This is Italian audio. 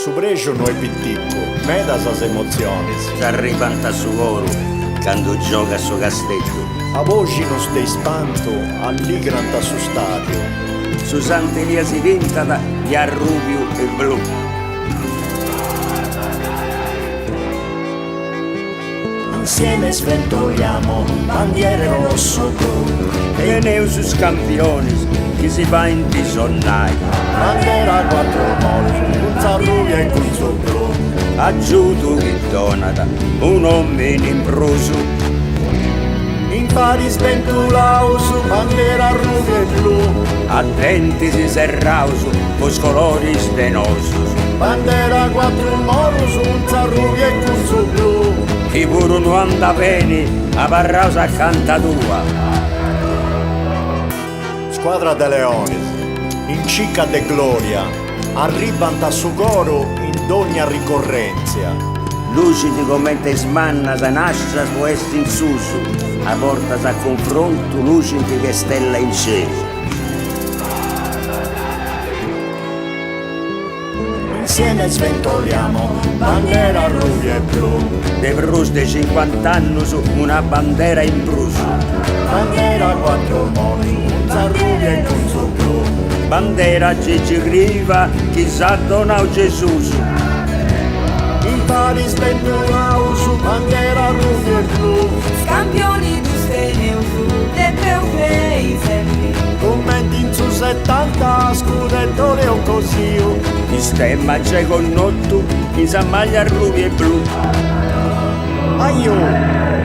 Su precio non è pitticco, medas as emozioni. S'arribanta su coro quando gioca a suo castello. A voci non stai spanto, alligranta su stadio. Su santeria si pintata di arrubio e blu. Insieme sventoliamo bandiere rosso-blu. E neusus campioni che si va in bisonnai. Bandera quattro morti, un zarruvia e un suo blu. Aggiuto che donata un uomo impruso. In pari sventolao su bandera ruvia e blu. Attenti si serrausu, cos colori stenosus. Bandera quattro morus, un zarruvia e un suo blu. Chi pure non anda bene, a parrausa accanto a tua. Squadra de Leones, in cicca de gloria, arribant a su coro in ogni ricorrenza. Lucidi come te smanna sa nascia può essere in susu, a porta a confronto lucidi che stella in cielo. Insieme sventoliamo bandera ruvia e blu. De brus de 50 anni su una bandera in bruso. Bandera quattro moni, un zarruvia e un suo blu. Bandera Gigi Riva, chissà donau Gesù. In pari sventolao su bandera ruvia e blu. Scampioni tu steneusu, de peu sempre. Commenti in su 70, scudetto leo così. Il stemma c'è con notto, in sa maglia ruvia e blu. Aio!